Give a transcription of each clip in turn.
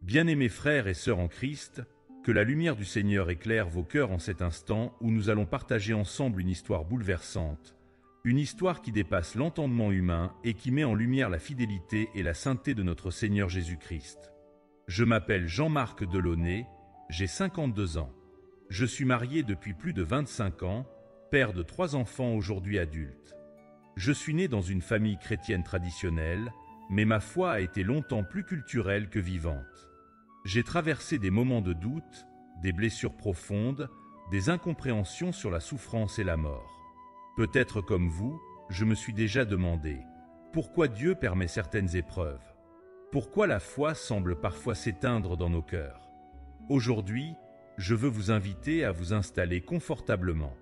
Bien-aimés frères et sœurs en Christ, que la lumière du Seigneur éclaire vos cœurs en cet instant où nous allons partager ensemble une histoire bouleversante, une histoire qui dépasse l'entendement humain et qui met en lumière la fidélité et la sainteté de notre Seigneur Jésus-Christ. Je m'appelle Jean-Marc Delaunay, j'ai 52 ans. Je suis marié depuis plus de 25 ans, père de 3 enfants aujourd'hui adultes. Je suis né dans une famille chrétienne traditionnelle, mais ma foi a été longtemps plus culturelle que vivante. J'ai traversé des moments de doute, des blessures profondes, des incompréhensions sur la souffrance et la mort. Peut-être comme vous, je me suis déjà demandé pourquoi Dieu permet certaines épreuves. Pourquoi la foi semble parfois s'éteindre dans nos cœurs. Aujourd'hui, je veux vous inviter à vous installer confortablement.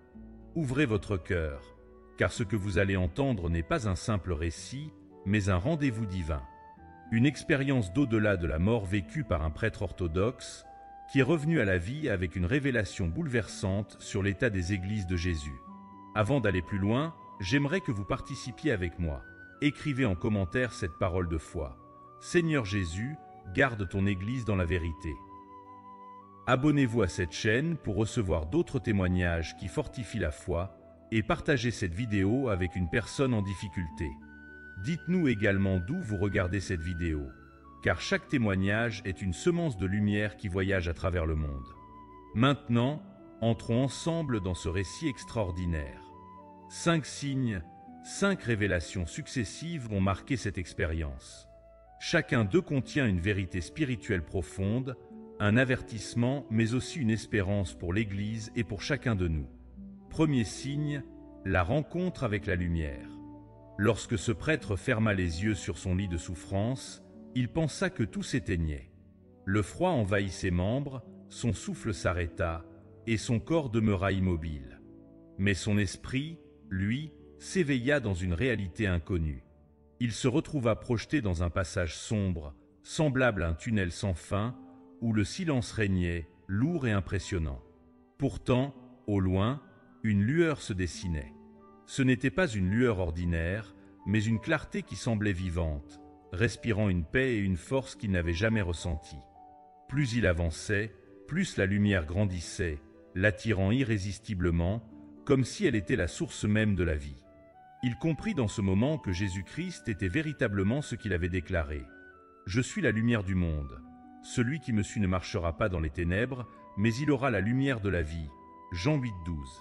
Ouvrez votre cœur, car ce que vous allez entendre n'est pas un simple récit, mais un rendez-vous divin. Une expérience d'au-delà de la mort vécue par un prêtre orthodoxe qui est revenu à la vie avec une révélation bouleversante sur l'état des églises de Jésus. Avant d'aller plus loin, j'aimerais que vous participiez avec moi. Écrivez en commentaire cette parole de foi. Seigneur Jésus, garde ton Église dans la vérité. Abonnez-vous à cette chaîne pour recevoir d'autres témoignages qui fortifient la foi et partagez cette vidéo avec une personne en difficulté. Dites-nous également d'où vous regardez cette vidéo, car chaque témoignage est une semence de lumière qui voyage à travers le monde. Maintenant, entrons ensemble dans ce récit extraordinaire. 5 signes, 5 révélations successives vont marquer cette expérience. Chacun d'eux contient une vérité spirituelle profonde, un avertissement, mais aussi une espérance pour l'Église et pour chacun de nous. Premier signe, la rencontre avec la lumière. Lorsque ce prêtre ferma les yeux sur son lit de souffrance, il pensa que tout s'éteignait. Le froid envahit ses membres, son souffle s'arrêta, et son corps demeura immobile. Mais son esprit, lui, s'éveilla dans une réalité inconnue. Il se retrouva projeté dans un passage sombre, semblable à un tunnel sans fin, où le silence régnait, lourd et impressionnant. Pourtant, au loin, une lueur se dessinait. Ce n'était pas une lueur ordinaire, mais une clarté qui semblait vivante, respirant une paix et une force qu'il n'avait jamais ressentie. Plus il avançait, plus la lumière grandissait, l'attirant irrésistiblement, comme si elle était la source même de la vie. Il comprit dans ce moment que Jésus-Christ était véritablement ce qu'il avait déclaré. « Je suis la lumière du monde. Celui qui me suit ne marchera pas dans les ténèbres, mais il aura la lumière de la vie. » Jean 8,12.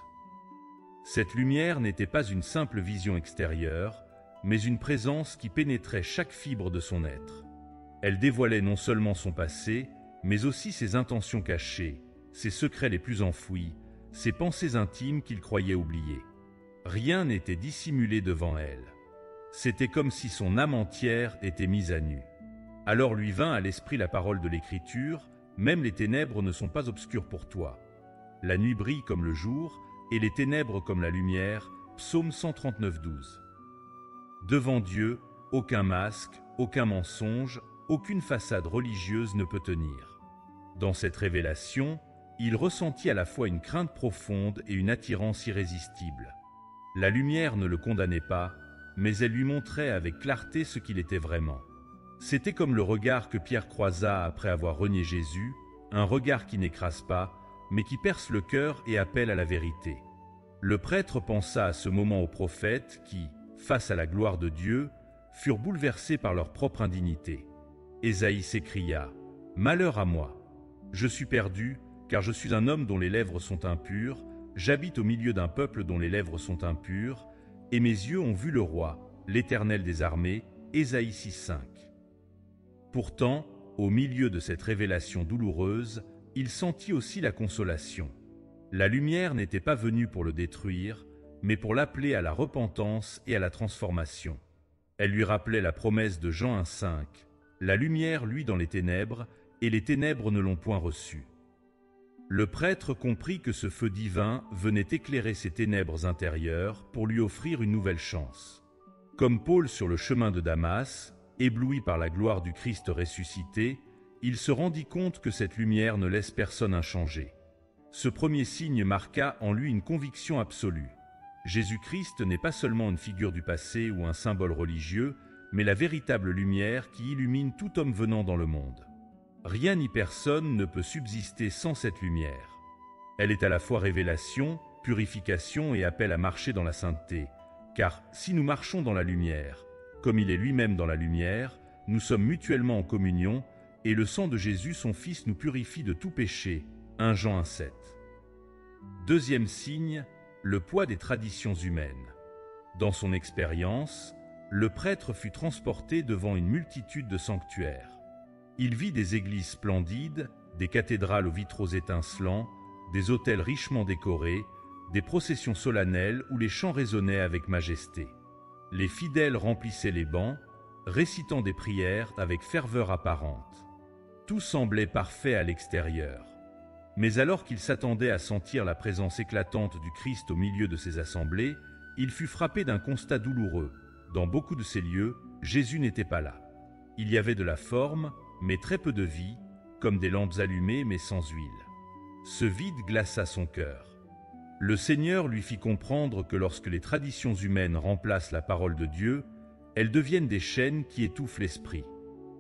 Cette lumière n'était pas une simple vision extérieure, mais une présence qui pénétrait chaque fibre de son être. Elle dévoilait non seulement son passé, mais aussi ses intentions cachées, ses secrets les plus enfouis, ses pensées intimes qu'il croyait oubliées. Rien n'était dissimulé devant elle. C'était comme si son âme entière était mise à nu. Alors lui vint à l'esprit la parole de l'Écriture, « Même les ténèbres ne sont pas obscures pour toi. La nuit brille comme le jour, et les ténèbres comme la lumière. » Psaume 139,12. Devant Dieu, aucun masque, aucun mensonge, aucune façade religieuse ne peut tenir. Dans cette révélation, il ressentit à la fois une crainte profonde et une attirance irrésistible. La lumière ne le condamnait pas, mais elle lui montrait avec clarté ce qu'il était vraiment. C'était comme le regard que Pierre croisa après avoir renié Jésus, un regard qui n'écrase pas, mais qui perce le cœur et appelle à la vérité. Le prêtre pensa à ce moment aux prophètes qui, face à la gloire de Dieu, furent bouleversés par leur propre indignité. Ésaïe s'écria « Malheur à moi! Je suis perdu, car je suis un homme dont les lèvres sont impures, j'habite au milieu d'un peuple dont les lèvres sont impures, et mes yeux ont vu le roi, l'Éternel des armées. » Ésaïe 6,5. Pourtant, au milieu de cette révélation douloureuse, il sentit aussi la consolation. La lumière n'était pas venue pour le détruire, mais pour l'appeler à la repentance et à la transformation. Elle lui rappelait la promesse de Jean 1,5 « La lumière luit dans les ténèbres, et les ténèbres ne l'ont point reçue. » Le prêtre comprit que ce feu divin venait éclairer ses ténèbres intérieures pour lui offrir une nouvelle chance. Comme Paul sur le chemin de Damas, ébloui par la gloire du Christ ressuscité, il se rendit compte que cette lumière ne laisse personne inchangé. Ce premier signe marqua en lui une conviction absolue. Jésus-Christ n'est pas seulement une figure du passé ou un symbole religieux, mais la véritable lumière qui illumine tout homme venant dans le monde. Rien ni personne ne peut subsister sans cette lumière. Elle est à la fois révélation, purification et appel à marcher dans la sainteté, car si nous marchons dans la lumière, comme il est lui-même dans la lumière, nous sommes mutuellement en communion, et le sang de Jésus, son Fils, nous purifie de tout péché. 1 Jean 1,7. Deuxième signe, le poids des traditions humaines. Dans son expérience, le prêtre fut transporté devant une multitude de sanctuaires. Il vit des églises splendides, des cathédrales aux vitraux étincelants, des autels richement décorés, des processions solennelles où les chants résonnaient avec majesté. Les fidèles remplissaient les bancs, récitant des prières avec ferveur apparente. Tout semblait parfait à l'extérieur. Mais alors qu'il s'attendait à sentir la présence éclatante du Christ au milieu de ces assemblées, il fut frappé d'un constat douloureux. Dans beaucoup de ces lieux, Jésus n'était pas là. Il y avait de la forme, mais très peu de vie, comme des lampes allumées mais sans huile. Ce vide glaça son cœur. Le Seigneur lui fit comprendre que lorsque les traditions humaines remplacent la parole de Dieu, elles deviennent des chaînes qui étouffent l'esprit.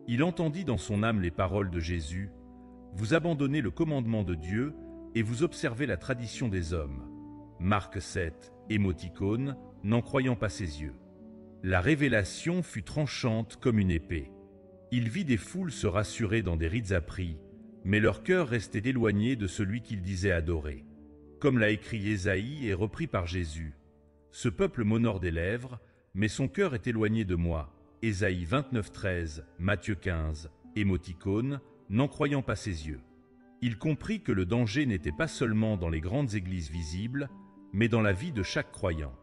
Il entendit dans son âme les paroles de Jésus: « Vous abandonnez le commandement de Dieu et vous observez la tradition des hommes. » Marc 7, émoticône, n'en croyant pas ses yeux. La révélation fut tranchante comme une épée. Il vit des foules se rassurer dans des rites appris, mais leur cœur restait éloigné de celui qu'il disait adorer. Comme l'a écrit Ésaïe et repris par Jésus: « Ce peuple m'honore des lèvres, mais son cœur est éloigné de moi. » Ésaïe 29,13, Matthieu 15, émoticône, n'en croyant pas ses yeux. Il comprit que le danger n'était pas seulement dans les grandes églises visibles, mais dans la vie de chaque croyant.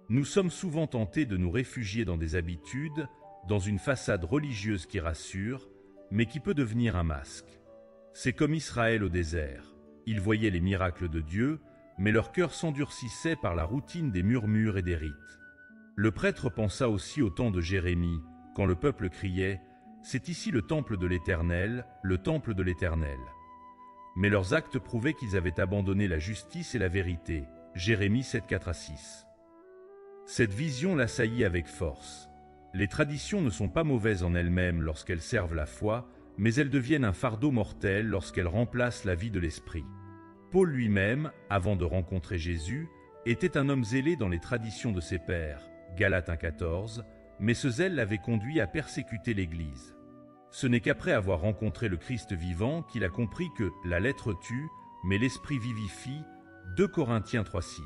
Nous sommes souvent tentés de nous réfugier dans des habitudes, dans une façade religieuse qui rassure, mais qui peut devenir un masque. C'est comme Israël au désert. Ils voyaient les miracles de Dieu, mais leur cœur s'endurcissait par la routine des murmures et des rites. Le prêtre pensa aussi au temps de Jérémie, quand le peuple criait « C'est ici le temple de l'Éternel, le temple de l'Éternel ». Mais leurs actes prouvaient qu'ils avaient abandonné la justice et la vérité. Jérémie 7, 4-6. Cette vision l'assaillit avec force. Les traditions ne sont pas mauvaises en elles-mêmes lorsqu'elles servent la foi, mais elles deviennent un fardeau mortel lorsqu'elles remplacent la vie de l'esprit. Paul lui-même, avant de rencontrer Jésus, était un homme zélé dans les traditions de ses pères, Galates 1,14, mais ce zèle l'avait conduit à persécuter l'Église. Ce n'est qu'après avoir rencontré le Christ vivant qu'il a compris que la lettre tue, mais l'esprit vivifie, 2 Corinthiens 3,6.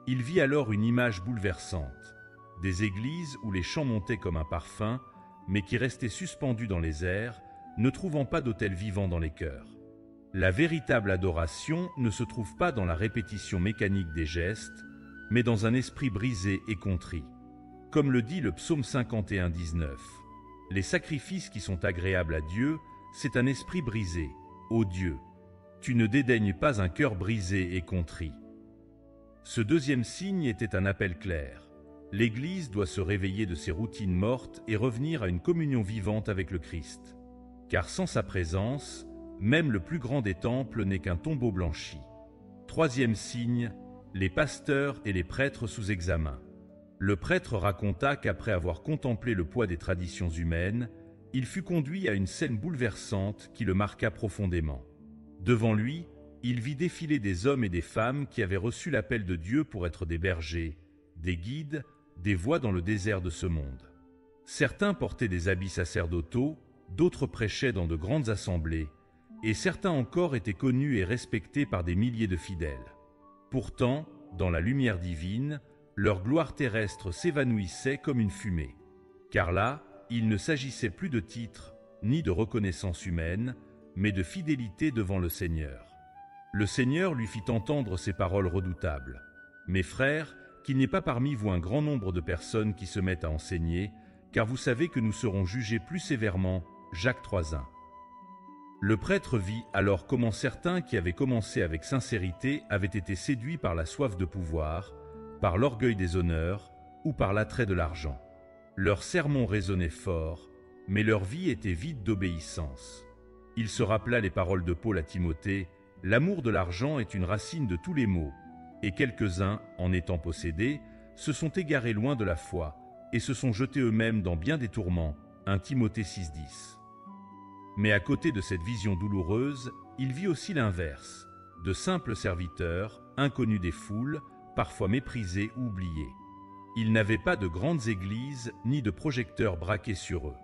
Il vit alors une image bouleversante, des églises où les chants montaient comme un parfum, mais qui restaient suspendus dans les airs, ne trouvant pas d'autel vivant dans les cœurs. La véritable adoration ne se trouve pas dans la répétition mécanique des gestes, mais dans un esprit brisé et contrit. Comme le dit le psaume 51,19, « Les sacrifices qui sont agréables à Dieu, c'est un esprit brisé, ô Dieu. Tu ne dédaignes pas un cœur brisé et contrit. » Ce deuxième signe était un appel clair. L'Église doit se réveiller de ses routines mortes et revenir à une communion vivante avec le Christ. Car sans sa présence, même le plus grand des temples n'est qu'un tombeau blanchi. Troisième signe, les pasteurs et les prêtres sous examen. Le prêtre raconta qu'après avoir contemplé le poids des traditions humaines, il fut conduit à une scène bouleversante qui le marqua profondément. Devant lui, il vit défiler des hommes et des femmes qui avaient reçu l'appel de Dieu pour être des bergers, des guides, des voix dans le désert de ce monde. Certains portaient des habits sacerdotaux, d'autres prêchaient dans de grandes assemblées, et certains encore étaient connus et respectés par des milliers de fidèles. Pourtant, dans la lumière divine, leur gloire terrestre s'évanouissait comme une fumée. Car là, il ne s'agissait plus de titres, ni de reconnaissance humaine, mais de fidélité devant le Seigneur. Le Seigneur lui fit entendre ces paroles redoutables. « Mes frères, qu'il n'y ait pas parmi vous un grand nombre de personnes qui se mettent à enseigner, car vous savez que nous serons jugés plus sévèrement. » Jacques 3,1. Le prêtre vit alors comment certains qui avaient commencé avec sincérité avaient été séduits par la soif de pouvoir, par l'orgueil des honneurs ou par l'attrait de l'argent. Leurs sermons résonnaient fort, mais leur vie était vide d'obéissance. Il se rappela les paroles de Paul à Timothée: « L'amour de l'argent est une racine de tous les maux. » Et quelques-uns, en étant possédés, se sont égarés loin de la foi et se sont jetés eux-mêmes dans bien des tourments. 1 Timothée 6,10. Mais à côté de cette vision douloureuse, il vit aussi l'inverse, de simples serviteurs, inconnus des foules, parfois méprisés ou oubliés. Ils n'avaient pas de grandes églises ni de projecteurs braqués sur eux.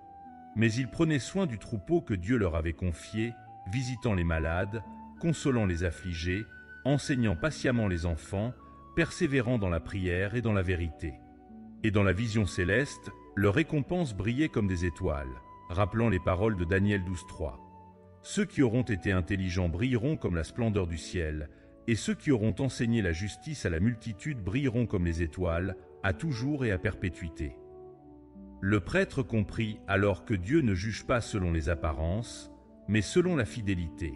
Mais ils prenaient soin du troupeau que Dieu leur avait confié, visitant les malades, consolant les affligés, enseignant patiemment les enfants, persévérant dans la prière et dans la vérité. Et dans la vision céleste, leurs récompenses brillaient comme des étoiles, rappelant les paroles de Daniel 12:3. Ceux qui auront été intelligents brilleront comme la splendeur du ciel, et ceux qui auront enseigné la justice à la multitude brilleront comme les étoiles, à toujours et à perpétuité. Le prêtre comprit alors que Dieu ne juge pas selon les apparences, mais selon la fidélité.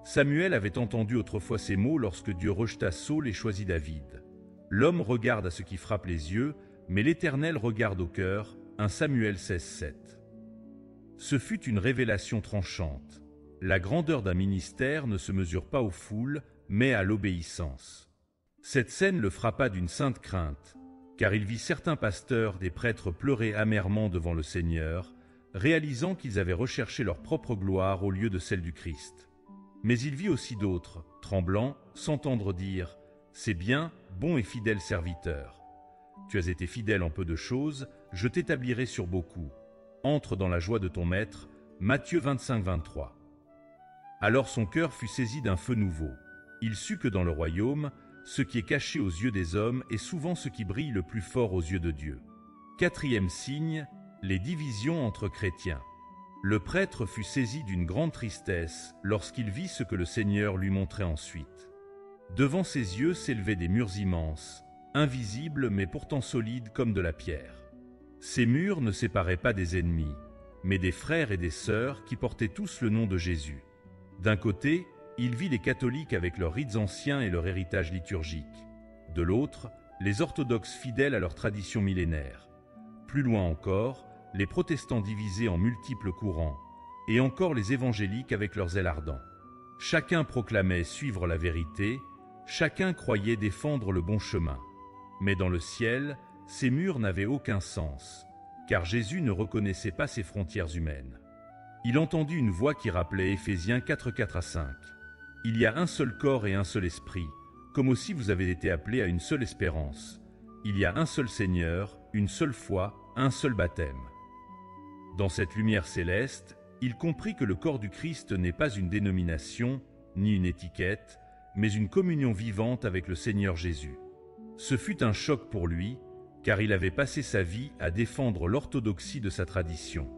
Samuel avait entendu autrefois ces mots lorsque Dieu rejeta Saül et choisit David. L'homme regarde à ce qui frappe les yeux, mais l'Éternel regarde au cœur. 1 Samuel 16:7. Ce fut une révélation tranchante. La grandeur d'un ministère ne se mesure pas aux foules, mais à l'obéissance. Cette scène le frappa d'une sainte crainte, car il vit certains pasteurs, des prêtres pleurer amèrement devant le Seigneur, réalisant qu'ils avaient recherché leur propre gloire au lieu de celle du Christ. Mais il vit aussi d'autres, tremblants, s'entendre dire « C'est bien, bon et fidèle serviteur. Tu as été fidèle en peu de choses, je t'établirai sur beaucoup. Entre dans la joie de ton maître. » Matthieu 25:23. Alors son cœur fut saisi d'un feu nouveau. Il sut que dans le royaume, ce qui est caché aux yeux des hommes est souvent ce qui brille le plus fort aux yeux de Dieu. 4e signe, les divisions entre chrétiens. Le prêtre fut saisi d'une grande tristesse lorsqu'il vit ce que le Seigneur lui montrait ensuite. Devant ses yeux s'élevaient des murs immenses, invisibles mais pourtant solides comme de la pierre. Ces murs ne séparaient pas des ennemis, mais des frères et des sœurs qui portaient tous le nom de Jésus. D'un côté, il vit les catholiques avec leurs rites anciens et leur héritage liturgique. De l'autre, les orthodoxes fidèles à leurs traditions millénaires. Plus loin encore, les protestants divisés en multiples courants, et encore les évangéliques avec leurs zèle ardents. Chacun proclamait suivre la vérité, chacun croyait défendre le bon chemin. Mais dans le ciel, ces murs n'avaient aucun sens, car Jésus ne reconnaissait pas ces frontières humaines. Il entendit une voix qui rappelait Éphésiens 4:4-5. Il y a un seul corps et un seul esprit, comme aussi vous avez été appelés à une seule espérance. Il y a un seul Seigneur, une seule foi, un seul baptême. Dans cette lumière céleste, il comprit que le corps du Christ n'est pas une dénomination, ni une étiquette, mais une communion vivante avec le Seigneur Jésus. Ce fut un choc pour lui, car il avait passé sa vie à défendre l'orthodoxie de sa tradition.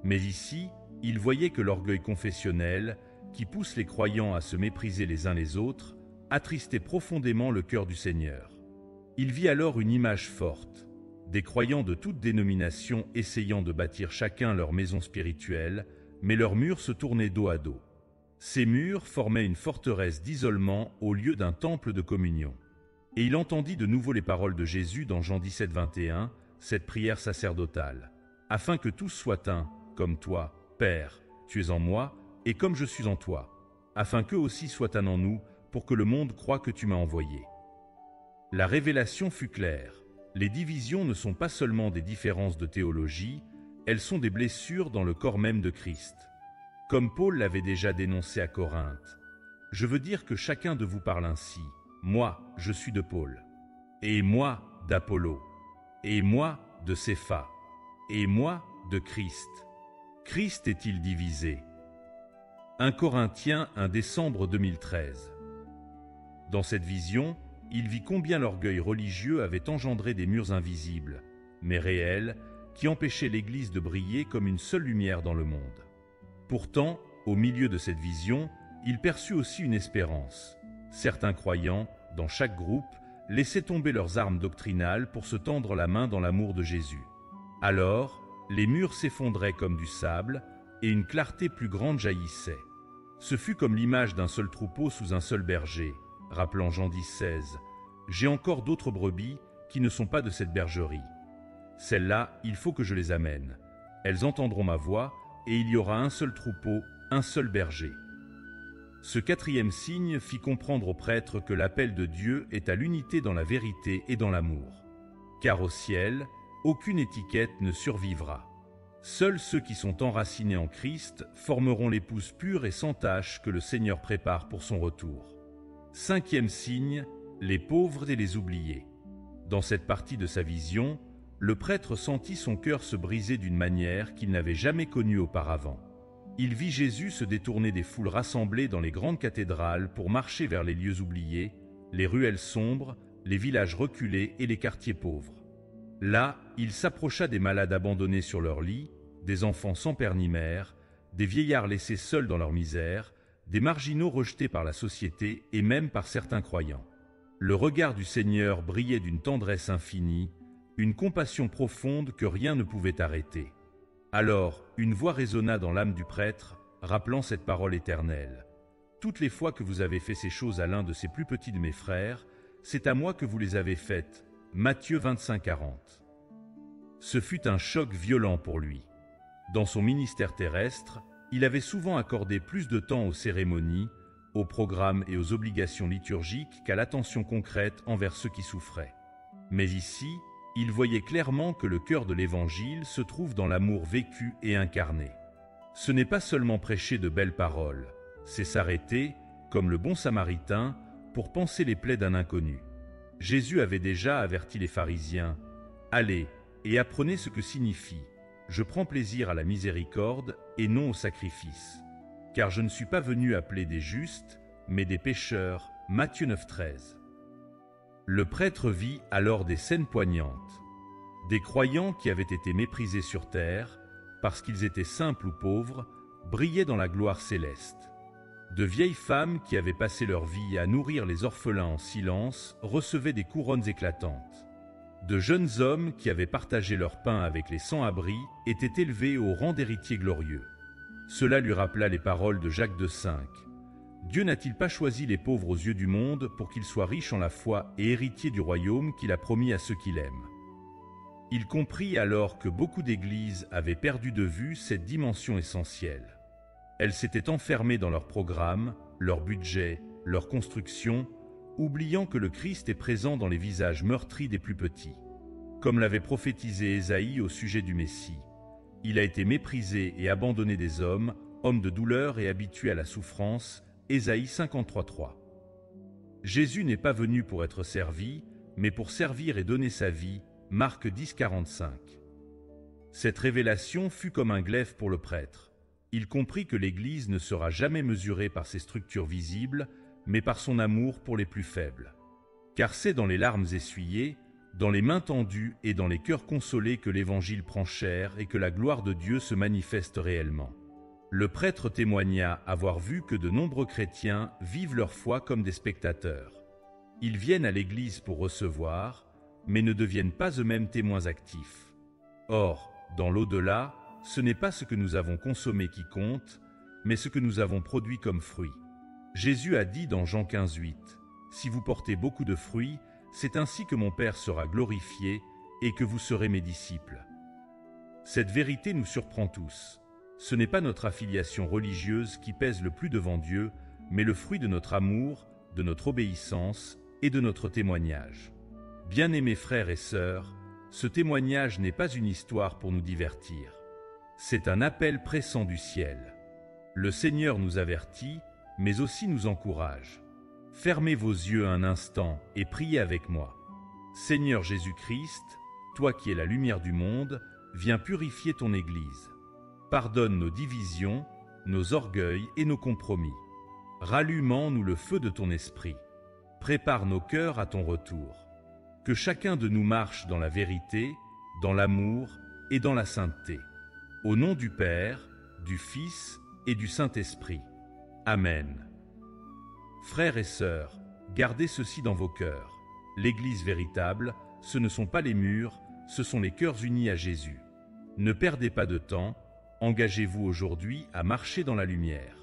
Mais ici, il voyait que l'orgueil confessionnel, qui pousse les croyants à se mépriser les uns les autres, attristait profondément le cœur du Seigneur. Il vit alors une image forte, des croyants de toutes dénominations essayant de bâtir chacun leur maison spirituelle, mais leurs murs se tournaient dos à dos. Ces murs formaient une forteresse d'isolement au lieu d'un temple de communion. Et il entendit de nouveau les paroles de Jésus dans Jean 17:21, cette prière sacerdotale. « Afin que tous soient un, comme toi, Père, tu es en moi, et comme je suis en toi, afin qu'eux aussi soient un en nous, pour que le monde croie que tu m'as envoyé. » La révélation fut claire. Les divisions ne sont pas seulement des différences de théologie, elles sont des blessures dans le corps même de Christ. Comme Paul l'avait déjà dénoncé à Corinthe, « Je veux dire que chacun de vous parle ainsi. Moi, je suis de Paul, et moi d'Apollo, et moi de Cépha, et moi de Christ. Christ est-il divisé ?» 1 Corinthiens 1 décembre 2013. Dans cette vision, il vit combien l'orgueil religieux avait engendré des murs invisibles, mais réels, qui empêchaient l'Église de briller comme une seule lumière dans le monde. Pourtant, au milieu de cette vision, il perçut aussi une espérance. Certains croyants, dans chaque groupe, laissaient tomber leurs armes doctrinales pour se tendre la main dans l'amour de Jésus. Alors, les murs s'effondraient comme du sable, et une clarté plus grande jaillissait. Ce fut comme l'image d'un seul troupeau sous un seul berger, rappelant Jean 10:16. « J'ai encore d'autres brebis qui ne sont pas de cette bergerie. Celles-là, il faut que je les amène. Elles entendront ma voix, et il y aura un seul troupeau, un seul berger. » Ce 4e signe fit comprendre aux prêtres que l'appel de Dieu est à l'unité dans la vérité et dans l'amour. Car au ciel, aucune étiquette ne survivra. Seuls ceux qui sont enracinés en Christ formeront l'épouse pure et sans tache que le Seigneur prépare pour son retour. 5e signe, les pauvres et les oubliés. Dans cette partie de sa vision, le prêtre sentit son cœur se briser d'une manière qu'il n'avait jamais connue auparavant. Il vit Jésus se détourner des foules rassemblées dans les grandes cathédrales pour marcher vers les lieux oubliés, les ruelles sombres, les villages reculés et les quartiers pauvres. Là, il s'approcha des malades abandonnés sur leur lit, des enfants sans père ni mère, des vieillards laissés seuls dans leur misère, des marginaux rejetés par la société et même par certains croyants. Le regard du Seigneur brillait d'une tendresse infinie, une compassion profonde que rien ne pouvait arrêter. Alors, une voix résonna dans l'âme du prêtre, rappelant cette parole éternelle. « Toutes les fois que vous avez fait ces choses à l'un de ces plus petits de mes frères, c'est à moi que vous les avez faites. » Matthieu 25:40. Ce fut un choc violent pour lui. Dans son ministère terrestre, il avait souvent accordé plus de temps aux cérémonies, aux programmes et aux obligations liturgiques qu'à l'attention concrète envers ceux qui souffraient. Mais ici, il voyait clairement que le cœur de l'Évangile se trouve dans l'amour vécu et incarné. Ce n'est pas seulement prêcher de belles paroles, c'est s'arrêter, comme le bon Samaritain, pour panser les plaies d'un inconnu. Jésus avait déjà averti les pharisiens « Allez et apprenez ce que signifie « Je prends plaisir à la miséricorde et non au sacrifice. Car je ne suis pas venu appeler des justes, mais des pécheurs. » Matthieu 9:13. Le prêtre vit alors des scènes poignantes. Des croyants qui avaient été méprisés sur terre, parce qu'ils étaient simples ou pauvres, brillaient dans la gloire céleste. De vieilles femmes qui avaient passé leur vie à nourrir les orphelins en silence recevaient des couronnes éclatantes. De jeunes hommes qui avaient partagé leur pain avec les sans-abri étaient élevés au rang d'héritiers glorieux. Cela lui rappela les paroles de Jacques de V. Dieu n'a-t-il pas choisi les pauvres aux yeux du monde pour qu'ils soient riches en la foi et héritiers du royaume qu'il a promis à ceux qu'il aime? Il comprit alors que beaucoup d'églises avaient perdu de vue cette dimension essentielle. Elles s'étaient enfermées dans leur programme, leur budget, leur construction, oubliant que le Christ est présent dans les visages meurtris des plus petits. Comme l'avait prophétisé Ésaïe au sujet du Messie, il a été méprisé et abandonné des hommes, homme de douleur et habitué à la souffrance, Ésaïe 53:3. Jésus n'est pas venu pour être servi, mais pour servir et donner sa vie, Marc 10:45. Cette révélation fut comme un glaive pour le prêtre. Il comprit que l'Église ne sera jamais mesurée par ses structures visibles, mais par son amour pour les plus faibles. Car c'est dans les larmes essuyées, dans les mains tendues et dans les cœurs consolés que l'Évangile prend chair et que la gloire de Dieu se manifeste réellement. Le prêtre témoigna avoir vu que de nombreux chrétiens vivent leur foi comme des spectateurs. Ils viennent à l'Église pour recevoir, mais ne deviennent pas eux-mêmes témoins actifs. Or, dans l'au-delà, ce n'est pas ce que nous avons consommé qui compte, mais ce que nous avons produit comme fruit. Jésus a dit dans Jean 15:8 « Si vous portez beaucoup de fruits, c'est ainsi que mon Père sera glorifié et que vous serez mes disciples. » Cette vérité nous surprend tous. Ce n'est pas notre affiliation religieuse qui pèse le plus devant Dieu, mais le fruit de notre amour, de notre obéissance et de notre témoignage. Bien-aimés frères et sœurs, ce témoignage n'est pas une histoire pour nous divertir. C'est un appel pressant du ciel. Le Seigneur nous avertit, mais aussi nous encourage. Fermez vos yeux un instant et priez avec moi. Seigneur Jésus-Christ, toi qui es la lumière du monde, viens purifier ton Église. Pardonne nos divisions, nos orgueils et nos compromis. Rallume en nous le feu de ton esprit. Prépare nos cœurs à ton retour. Que chacun de nous marche dans la vérité, dans l'amour et dans la sainteté. Au nom du Père, du Fils et du Saint-Esprit. Amen. Frères et sœurs, gardez ceci dans vos cœurs. L'Église véritable, ce ne sont pas les murs, ce sont les cœurs unis à Jésus. Ne perdez pas de temps, engagez-vous aujourd'hui à marcher dans la lumière.